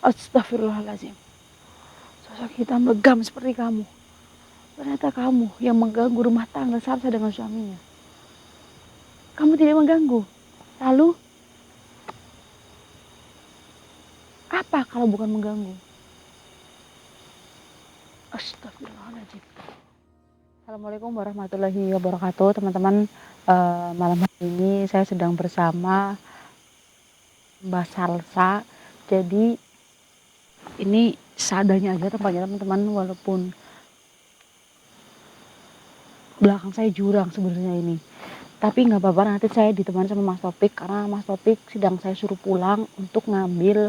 Astagfirullahaladzim. Sosok hitam legam seperti kamu. Ternyata kamu yang mengganggu rumah tangga Salsa dengan suaminya. Kamu tidak mengganggu. Lalu, apa kalau bukan mengganggu? Astagfirullahaladzim. Assalamualaikum warahmatullahi wabarakatuh, teman-teman. Malam hari ini saya sedang bersama Mbak Salsa. Jadi ini seadanya aja tempatnya teman-teman, walaupun belakang saya jurang sebenarnya ini. Tapi nggak apa-apa, nanti saya ditemani sama Mas Topik karena Mas Topik sedang saya suruh pulang untuk ngambil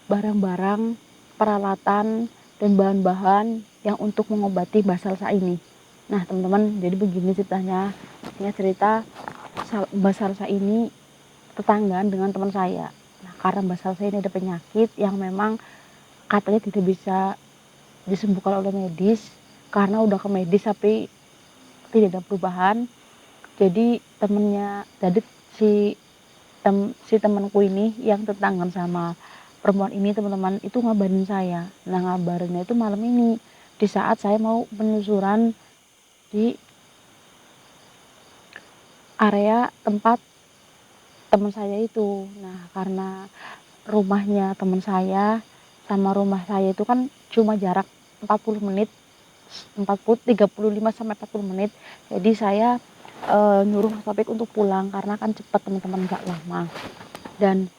barang-barang, peralatan, dan bahan-bahan yang untuk mengobati Mbak Salsa ini. Nah teman-teman, jadi begini ceritanya. Ini cerita Mbak Salsa ini tetanggaan dengan teman saya. Nah karena Mbak Salsa ini ada penyakit yang memang katanya tidak bisa disembuhkan oleh medis, karena udah ke medis tapi tidak ada perubahan. Jadi si temanku ini yang tetanggan sama perempuan ini, teman-teman, itu ngabarin saya. Nah ngabarinnya itu malam ini di saat saya mau penelusuran di area tempat teman saya itu. Nah karena rumahnya teman saya sama rumah saya itu kan cuma jarak 40 menit, 35 sampai 40 menit. Jadi saya nyuruh Mas Topik untuk pulang karena kan cepat teman-teman, gak lama. Dan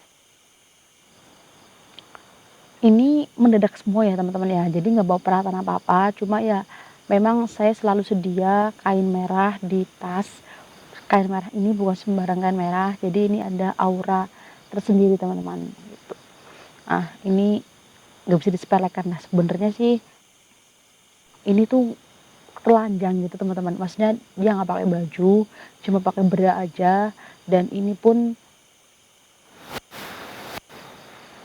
ini mendadak semua ya teman-teman ya, jadi nggak bawa peralatan apa-apa, cuma ya memang saya selalu sedia kain merah di tas. Kain merah ini bukan sembarang kain merah, jadi ini ada aura tersendiri teman-teman gitu. Ini nggak bisa disepelekan. Nah sebenarnya sih ini tuh telanjang gitu teman-teman, maksudnya dia nggak pakai baju, cuma pakai bra aja. Dan ini pun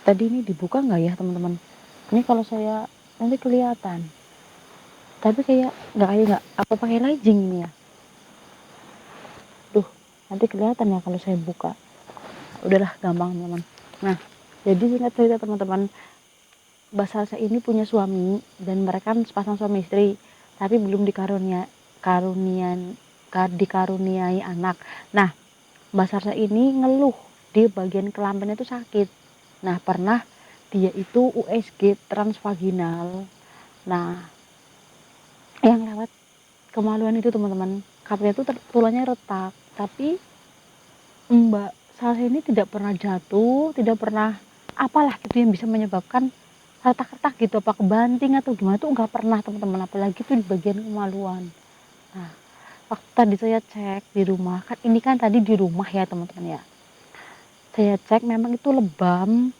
tadi ini dibuka nggak ya teman-teman, ini kalau saya nanti kelihatan, tapi kayak nggak apa pakai lighting ini ya. Duh, nanti kelihatan ya kalau saya buka. Udahlah, gampang teman-teman. Nah jadi singkat cerita teman-teman, Mbak Salsa ini punya suami dan mereka kan sepasang suami istri, tapi belum dikaruniai anak. Nah Mbak Salsa ini ngeluh di bagian kelaminnya itu sakit. Nah pernah dia itu USG transvaginal. Nah yang lewat kemaluan itu teman-teman, katanya itu tulangnya retak, tapi Mbak Salsa ini tidak pernah jatuh, tidak pernah apalah gitu yang bisa menyebabkan retak-retak gitu, apa kebanting atau gimana tuh nggak pernah teman-teman, apalagi tuh di bagian kemaluan. Nah waktu tadi saya cek di rumah, kan ini kan tadi di rumah ya teman-teman ya, saya cek memang itu lebam,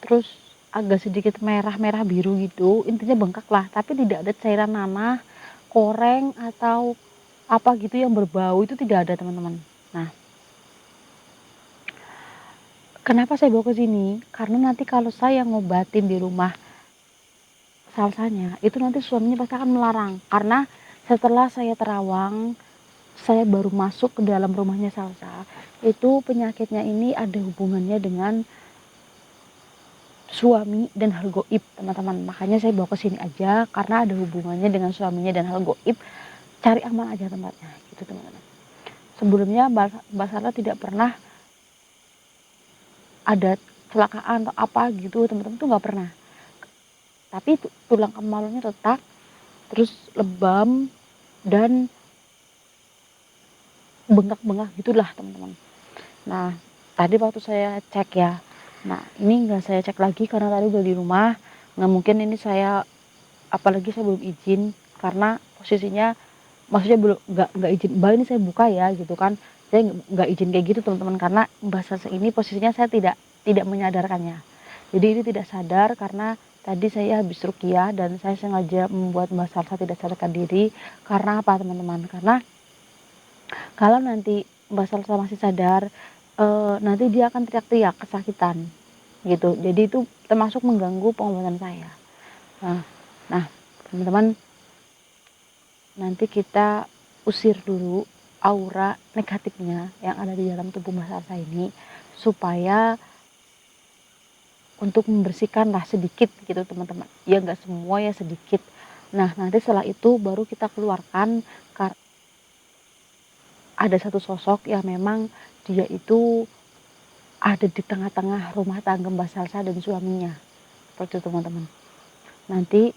terus agak sedikit merah-merah biru gitu, intinya bengkak lah, tapi tidak ada cairan nanah, koreng atau apa gitu yang berbau, itu tidak ada teman-teman. Nah kenapa saya bawa ke sini, karena nanti kalau saya ngobatin di rumah Salsanya itu nanti suaminya pasti akan melarang, karena setelah saya terawang, saya baru masuk ke dalam rumahnya Salsa, itu penyakitnya ini ada hubungannya dengan suami dan hal goib teman-teman. Makanya saya bawa ke sini aja karena ada hubungannya dengan suaminya dan hal goib. Cari aman aja tempatnya gitu teman-teman. Sebelumnya Mbak Salsa tidak pernah ada kecelakaan atau apa gitu teman-teman, tuh nggak pernah. Tapi tulang kemaluannya retak, terus lebam dan bengkak-bengkak gitulah teman-teman. Nah tadi waktu saya cek ya, nah ini nggak saya cek lagi karena tadi udah di rumah, nggak mungkin ini saya, apalagi saya belum izin, karena posisinya maksudnya belum, nggak izin Mbak ini saya buka ya gitu kan, saya nggak izin kayak gitu teman-teman, karena Mbak Salsa ini posisinya saya tidak menyadarkannya. Jadi ini tidak sadar karena tadi saya habis ruqyah dan saya sengaja membuat Mbak Salsa tidak sadarkan diri. Karena apa teman-teman, karena kalau nanti Mbak Salsa masih sadar, nanti dia akan teriak-teriak kesakitan gitu, jadi itu termasuk mengganggu pengobatan saya. Nah teman-teman, nanti kita usir dulu aura negatifnya yang ada di dalam tubuh Mbak Salsa ini, supaya untuk membersihkan lah sedikit gitu teman-teman. Ya nggak semua ya, sedikit. Nah nanti setelah itu baru kita keluarkan. Ada satu sosok yang memang dia itu ada di tengah-tengah rumah tangga Mbak Salsa dan suaminya. Seperti itu teman-teman. Nanti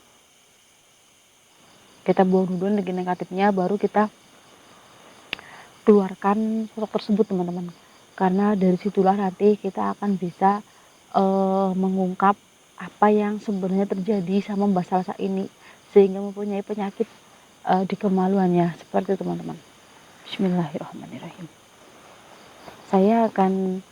kita buang dulu energi negatifnya, baru kita keluarkan sosok tersebut teman-teman. Karena dari situlah nanti kita akan bisa mengungkap apa yang sebenarnya terjadi sama Mbak Salsa ini, sehingga mempunyai penyakit di kemaluannya. Seperti itu teman-teman. Bismillahirrahmanirrahim. Saya akan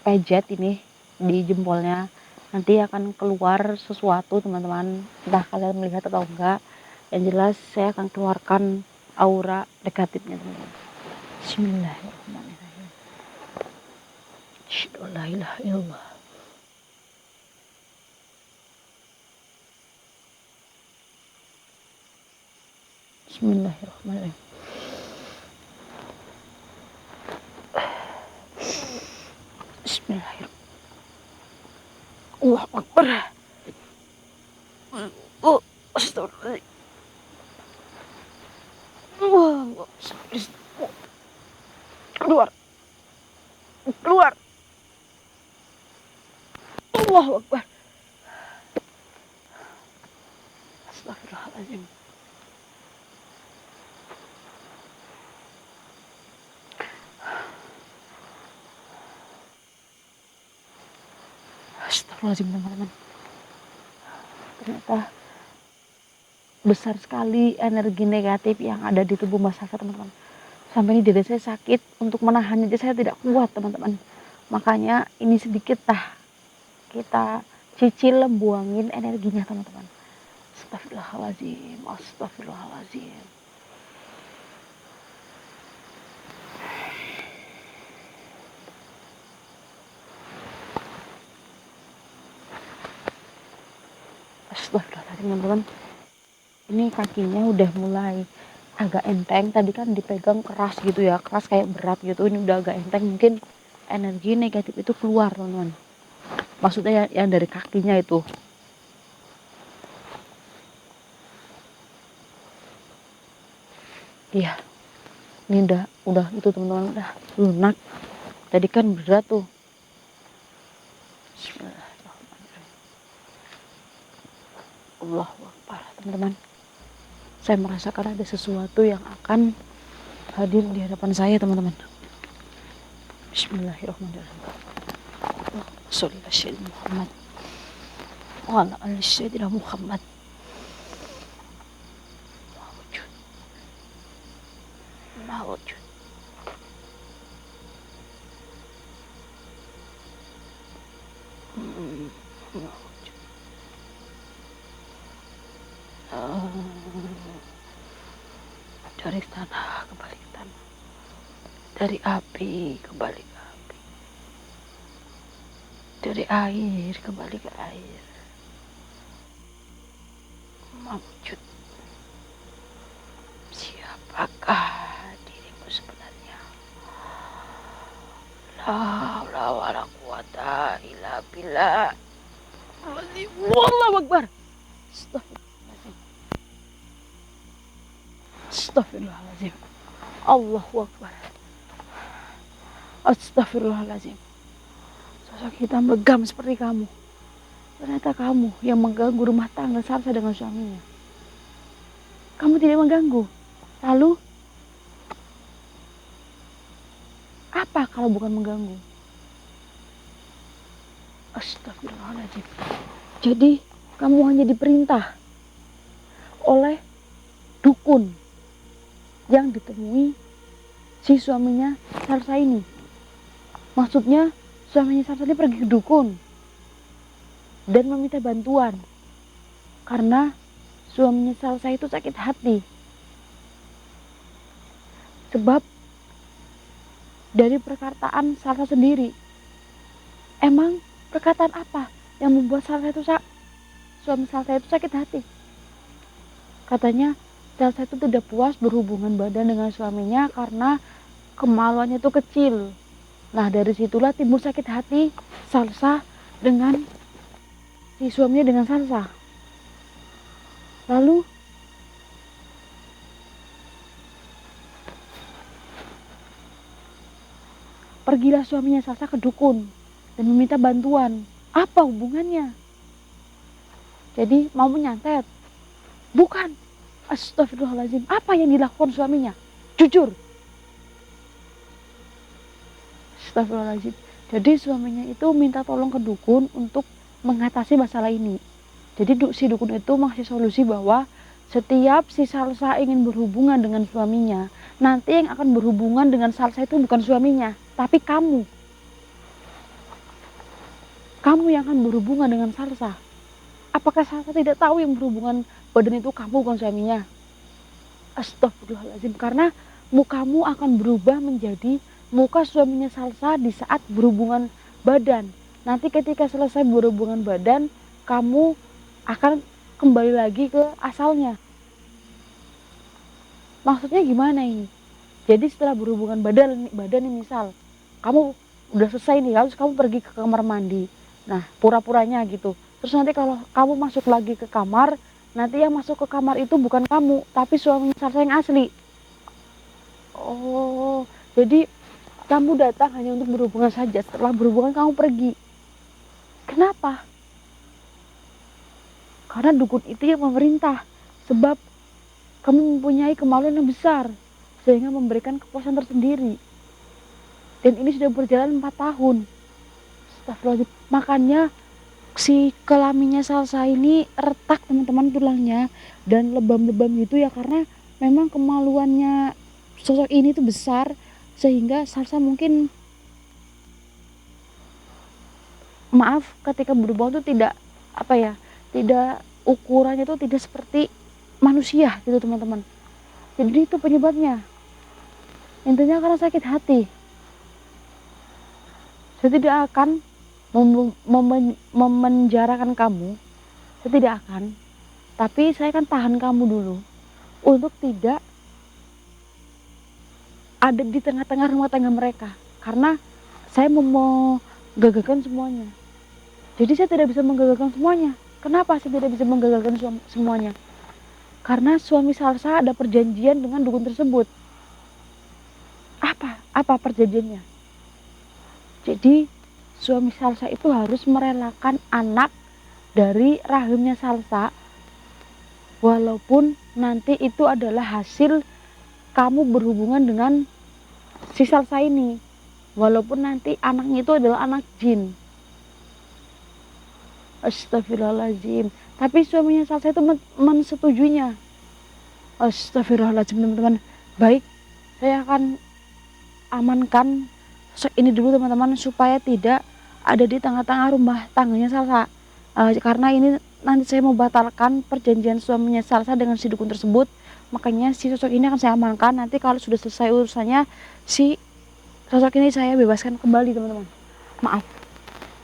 pejet ini di jempolnya, nanti akan keluar sesuatu teman-teman, entah kalian melihat atau enggak. Yang jelas saya akan keluarkan aura negatifnya teman-teman. Bismillahirrahmanirrahim. Asyhadu an la ilaha illallah. Bismillahirrahmanirrahim. Bismillahirrahmanirrahim. Allahu Akbar. Astagfirullahaladzim. Keluar. Keluar. Allahu Akbar. Astagfirullahaladzim. Astagfirullahaladzim teman-teman. Ternyata besar sekali energi negatif yang ada di tubuh Mbak Salsa teman-teman. Sampai ini dada saya sakit, untuk menahannya aja saya tidak kuat teman-teman. Makanya ini sedikit lah kita cicil buangin energinya teman-teman. Astagfirullahaladzim. Astagfirullahaladzim. Astagfirullahaladzim teman-teman. Ini kakinya udah mulai agak enteng. Tadi kan dipegang keras gitu ya, keras kayak berat gitu. Ini udah agak enteng, mungkin energi negatif itu keluar teman-teman. Maksudnya yang dari kakinya itu. Iya, ini udah itu teman-teman, udah lunak. Tadi kan berat tuh. Bismillahirrahmanirrahim. Allahu Akbar teman-teman. Saya merasakan ada sesuatu yang akan hadir di hadapan saya teman-teman. Bismillahirrahmanirrahim. Sholli ala sayyidina Muhammad wa ala ali sayyidina Muhammad. Mawujud. Dari tanah kembali ke tanah, dari api kembali ke api, dari air kembali ke air. Mawujud. Siapakah dirimu sebenarnya? La haula wala quwata illa billah. Wallahu Akbar. Astagfirullahaladzim. Allahu Akbar. Astagfirullahaladzim. Sosok hitam legam seperti kamu. Ternyata kamu yang mengganggu rumah tangga Salsa dengan suaminya. Kamu tidak mengganggu. Lalu apa kalau bukan mengganggu? Astagfirullahaladzim. Jadi kamu hanya diperintah oleh dukun yang ditemui si suaminya Salsa ini. Maksudnya suaminya Salsa ini pergi ke dukun dan meminta bantuan karena suaminya Salsa itu sakit hati sebab dari perkataan Salsa sendiri. Emang perkataan apa yang membuat suami Salsa itu sakit hati? Katanya Salsa itu tidak puas berhubungan badan dengan suaminya karena kemaluannya itu kecil. Nah dari situlah timbul sakit hati Salsa dengan si suaminya dengan Salsa. Lalu pergilah suaminya Salsa ke dukun dan meminta bantuan. Apa hubungannya? Jadi mau menyantet? Bukan. Astagfirullahaladzim. Apa yang dilakukan suaminya? Jujur. Astagfirullahaladzim. Jadi suaminya itu minta tolong ke dukun untuk mengatasi masalah ini. Jadi si dukun itu masih solusi bahwa setiap si Salsa ingin berhubungan dengan suaminya, nanti yang akan berhubungan dengan Salsa itu bukan suaminya, tapi kamu. Kamu yang akan berhubungan dengan Salsa. Apakah Salsa tidak tahu yang berhubungan badan itu kamu bukan suaminya? Astagfirullahaladzim. Karena mukamu akan berubah menjadi muka suaminya Salsa di saat berhubungan badan. Nanti ketika selesai berhubungan badan, kamu akan kembali lagi ke asalnya. Maksudnya gimana ini? Jadi setelah berhubungan badan nih, misal kamu udah selesai nih, lalu kamu pergi ke kamar mandi. Nah, pura-puranya gitu. Terus nanti kalau kamu masuk lagi ke kamar, nanti yang masuk ke kamar itu bukan kamu, tapi suaminya Salsa yang asli. Oh, jadi kamu datang hanya untuk berhubungan saja. Setelah berhubungan kamu pergi. Kenapa? Karena dukun itu yang memerintah. Sebab kamu mempunyai kemaluan yang besar, sehingga memberikan kepuasan tersendiri. Dan ini sudah berjalan 4 tahun. Astagfirullahaladzim. Makanya si kelaminnya Salsa ini retak teman-teman tulangnya dan lebam-lebam gitu ya, karena memang kemaluannya sosok ini tuh besar, sehingga Salsa mungkin ketika berhubungan tuh tidak tidak ukurannya tuh tidak seperti manusia gitu teman-teman. Jadi itu penyebabnya, intinya karena sakit hati. Saya tidak akan memenjarakan kamu, saya tidak akan, tapi saya akan tahan kamu dulu untuk tidak ada di tengah-tengah rumah tangga mereka, karena saya mau menggagalkan semuanya. Jadi saya tidak bisa menggagalkan semuanya. Kenapa saya tidak bisa menggagalkan semuanya? Karena suami Salsa ada perjanjian dengan dukun tersebut. Apa perjanjiannya? Jadi suami Salsa itu harus merelakan anak dari rahimnya Salsa, walaupun nanti itu adalah hasil kamu berhubungan dengan si Salsa ini, walaupun nanti anaknya itu adalah anak jin. Astagfirullahaladzim. Tapi suaminya Salsa itu mensetujuinya. Astagfirullahaladzim teman-teman. Baik, saya akan amankan sosok ini dulu teman-teman, supaya tidak ada di tengah-tengah rumah tangganya Salsa. Karena ini nanti saya mau batalkan perjanjian suaminya Salsa dengan si dukun tersebut. Makanya si sosok ini akan saya amankan. Nanti kalau sudah selesai urusannya, si sosok ini saya bebaskan kembali teman-teman. Maaf,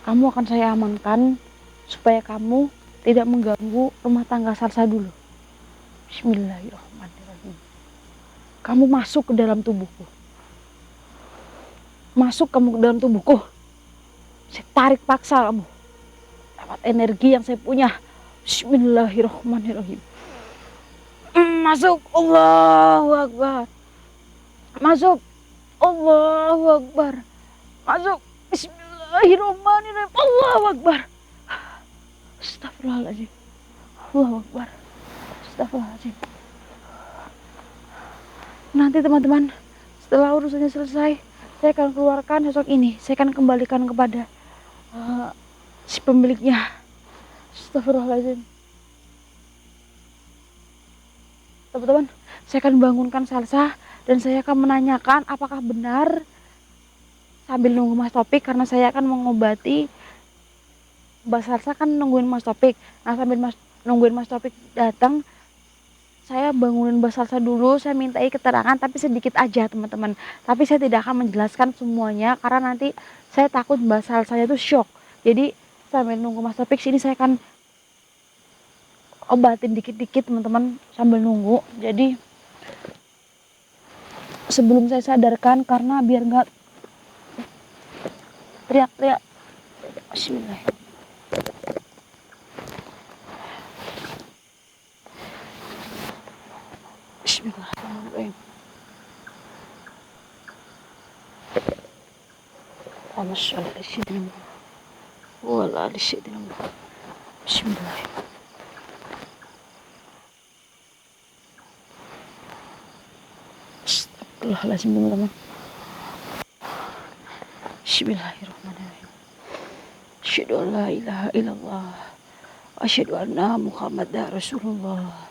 kamu akan saya amankan supaya kamu tidak mengganggu rumah tangga Salsa dulu. Bismillahirrahmanirrahim. Kamu masuk ke dalam tubuhku. Masuk kamu ke dalam tubuhku. Saya tarik paksa kamu. Dapat energi yang saya punya. Bismillahirrahmanirrahim. Masuk. Allahu Akbar. Masuk. Allahu Akbar. Masuk. Bismillahirrahmanirrahim. Allahu Akbar. Astagfirullahaladzim. Allahu Akbar. Astagfirullahaladzim. Nanti teman-teman, setelah urusannya selesai, saya akan keluarkan sosok ini. Saya akan kembalikan kepada si pemiliknya. Astagfirullahaladzim. Teman-teman, saya akan bangunkan Salsa dan saya akan menanyakan apakah benar, sambil nunggu Mas Topik, karena saya akan mengobati Mbak Salsa kan nungguin Mas Topik. Nah sambil nungguin Mas Topik datang, saya bangunin Mbak Salsa dulu, saya mintai keterangan tapi sedikit aja teman-teman. Tapi saya tidak akan menjelaskan semuanya karena nanti saya takut Mbak Salsa itu shock. Jadi sambil nunggu Mas Topik sini saya akan obatin dikit-dikit teman-teman sambil nunggu. Jadi sebelum saya sadarkan, karena biar nggak teriak-teriak. Bismillah. Bismillahirrahmanirrahim. Allahumma sholli ala sayyidina Muhammad wa ala ali sayyidina Muhammad. Bismillahirrahmanirrahim. Astagfirullahaladzim, teman-teman. Bismillahirrahmanirrahim. Asyhadu an la ilaha illallah wa asyhadu anna Muhammadar Rasulullah.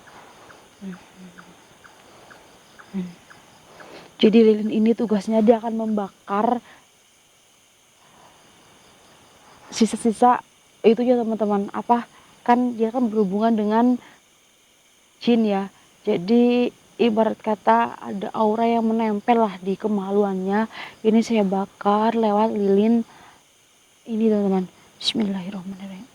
Jadi lilin ini tugasnya dia akan membakar sisa-sisa itu ya teman-teman. Apa kan dia kan berhubungan dengan jin ya. Jadi ibarat kata ada aura yang menempel lah di kemaluannya. Ini saya bakar lewat lilin ini teman-teman. Bismillahirrahmanirrahim.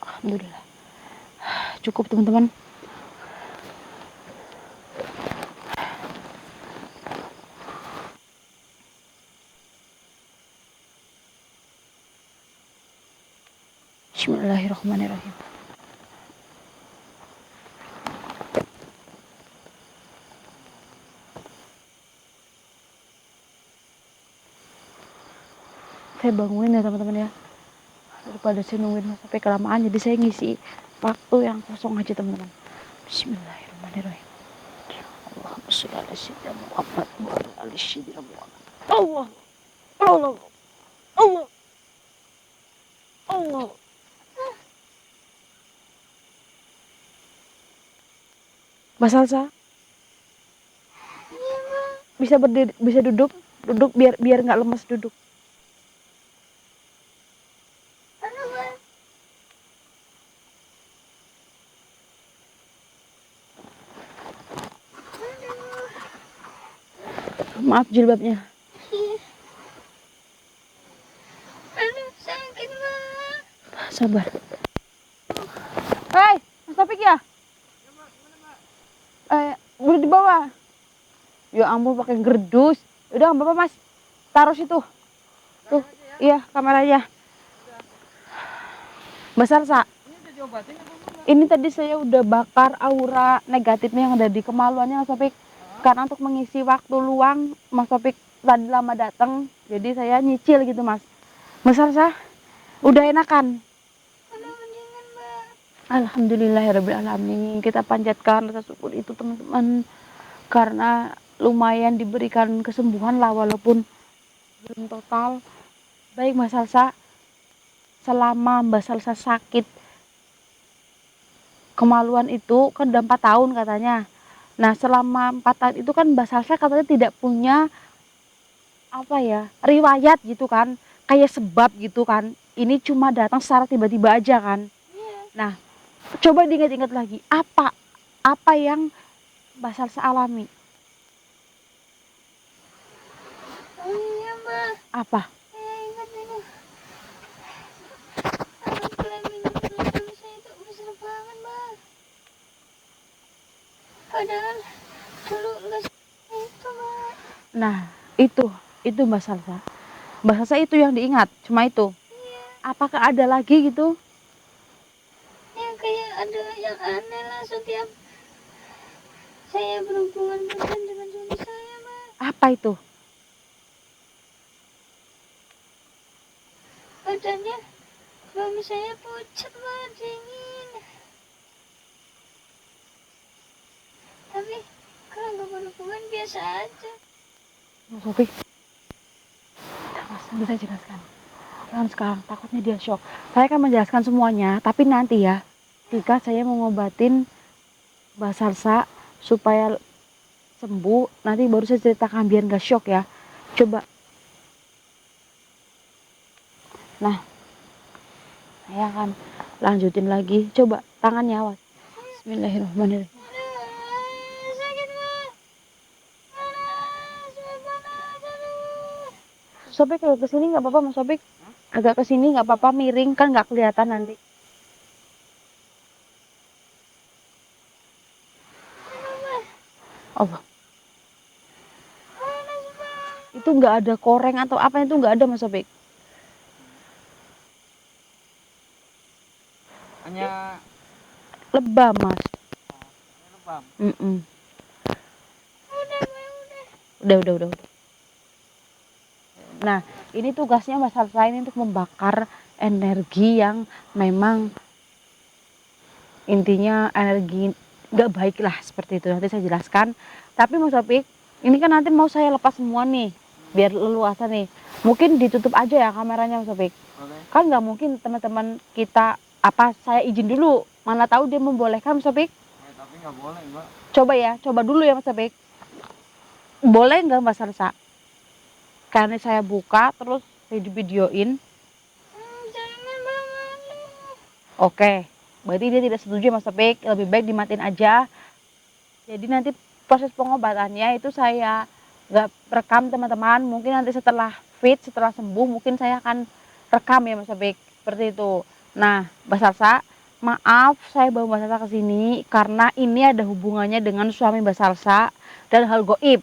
Alhamdulillah. Cukup teman-teman. Bismillahirrahmanirrahim. Saya bangunin ya teman-teman ya, daripada saya nungguin sampai kelamaan, jadi saya ngisi waktu yang kosong aja teman-teman. Bismillahirrahmanirrahim. Allahumma sholli ala sayyidina Muhammad wa ala ali sayyidina Muhammad. Allah Allah Allah Allah. Mbak Salsa bisa berdiri, bisa duduk biar nggak lemas duduk. Maaf jilbabnya. Aduh, sakit banget. Sabar. Hei, Mas Topik ya? Boleh di bawah. Ya ampun pakai gerdus. Udah nggak apa-apa Mas. Taruh situ. Tuh, iya kameranya. Mbak Salsa. Ini tadi saya udah bakar aura negatifnya yang ada di kemaluannya Mas Topik. Karena untuk mengisi waktu luang Mas Topik tadi lama datang, jadi saya nyicil gitu Mas. Mas Salsa, udah enakan? Alhamdulillahirrabbilalamin. Kita panjatkan rasa syukur itu teman-teman, karena lumayan diberikan kesembuhan lah walaupun belum total. Baik Mas Salsa, selama Mbak Salsa sakit kemaluan itu kan udah 4 tahun katanya. Nah selama 4 tahun itu kan Mbak Salsa katanya tidak punya apa ya, riwayat gitu kan, kayak sebab gitu kan. Ini cuma datang secara tiba-tiba aja kan. Nah coba diingat-ingat lagi, apa yang Mbak Salsa alami? Oh iya Mbak, Apa? saya ingat ini. Kalau minum dulu saya itu besar banget Mbak. Padahal dulu enggak itu Mbak. Nah itu Mbak Salsa. Mbak Salsa itu yang diingat, cuma itu. Iya, Apakah ada lagi gitu? yang kayak ada yang aneh lah setiap saya berhubungan badan dengan suami saya Mbak. Apa itu? Badannya suami saya pucat Mbak, dingin. Tapi kalau nggak berhubungan biasa aja. Mas Sofi, Mas, nanti saya jelaskan. Jangan sekarang, takutnya dia shock. Saya akan menjelaskan semuanya, tapi nanti ya, ketika saya mau ngobatin Mbak Salsa supaya sembuh, nanti baru saya ceritakan biar nggak shock ya. Coba. Nah, saya akan lanjutin lagi. Coba tangannya awas. Bismillahirrahmanirrahim. Sakit Mbak. Saya panas, aduh. Sobek kalau kesini nggak apa-apa Mas Sobek. Agak kesini nggak apa-apa, miring kan nggak kelihatan nanti. Itu nggak ada koreng atau apa, itu nggak ada Mas Topik. Hanya Lebam Mas. lebam. Mm-mm. Udah, Mbak, udah. Udah. Nah, ini tugasnya Mas Salsa ini untuk membakar energi yang memang intinya energi nggak baik lah, seperti itu. Nanti saya jelaskan. Tapi Mas Topik, ini kan nanti mau saya lepas semua nih, biar leluasa nih. Mungkin ditutup aja ya kameranya Mas Topik. Oke. Kan nggak mungkin teman-teman kita apa, saya izin dulu. Mana tahu dia membolehkan Mas Topik. Tapi nggak boleh Mbak. Coba ya, coba dulu ya Mas Topik. Boleh nggak Mas Salsa? Karena saya buka terus video-videoin. Jangan, Mbak, malu. Oke, berarti dia tidak setuju Mas Topik, lebih baik dimatiin aja. Jadi nanti proses pengobatannya itu saya nggak rekam teman-teman, mungkin nanti setelah fit, setelah sembuh mungkin saya akan rekam ya Mas Topik, seperti itu. Nah, Mbak Salsa, maaf saya bawa Mbak Salsa ke sini karena ini ada hubungannya dengan suami Mbak Salsa dan hal goib.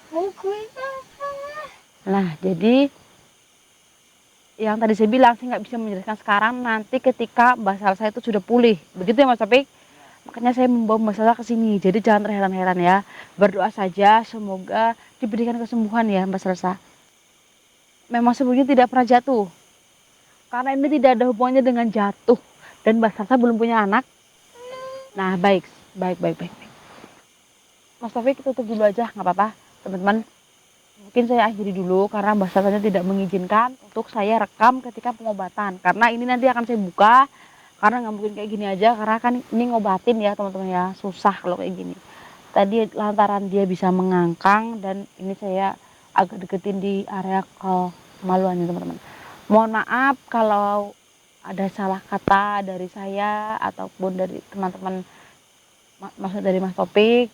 Buku itu apa, Mbak? Nah, jadi yang tadi saya bilang saya nggak bisa menjelaskan sekarang, nanti ketika Mbak Salsa itu sudah pulih, begitu ya Mas Topik. Makanya saya membawa Mbak Salsa ke sini, jadi jangan terheran-heran ya, berdoa saja semoga diberikan kesembuhan ya Mbak Salsa. Memang sebelumnya tidak pernah jatuh, karena ini tidak ada hubungannya dengan jatuh, dan Mbak Salsa belum punya anak. Nah, baik. Mas Taufik tutup dulu aja, nggak apa-apa teman-teman. Mungkin saya akhiri dulu karena Mbak Salsanya tidak mengizinkan untuk saya rekam ketika pengobatan. Karena ini nanti akan saya buka, karena nggak mungkin kayak gini aja, karena kan ini ngobatin ya teman-teman ya, susah kalau kayak gini. Tadi lantaran dia bisa mengangkang dan ini saya agak deketin di area kemaluannya teman-teman. Mohon maaf kalau ada salah kata dari saya ataupun dari teman-teman, maksud dari Mas Topik.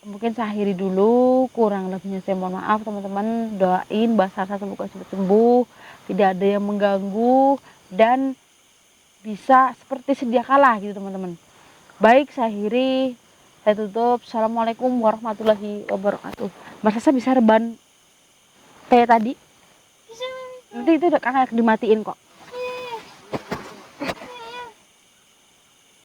Mungkin saya akhiri dulu, kurang lebihnya saya mohon maaf teman-teman. Doain Mbak Salsa semoga cepat sembuh, tidak ada yang mengganggu dan bisa seperti sedia kala gitu teman-teman. Baik, saya akhiri, saya tutup. Assalamualaikum warahmatullahi wabarakatuh. Mbak Salsa bisa reban kayak tadi? Bisa, Mbak. Nanti itu akan dimatiin kok.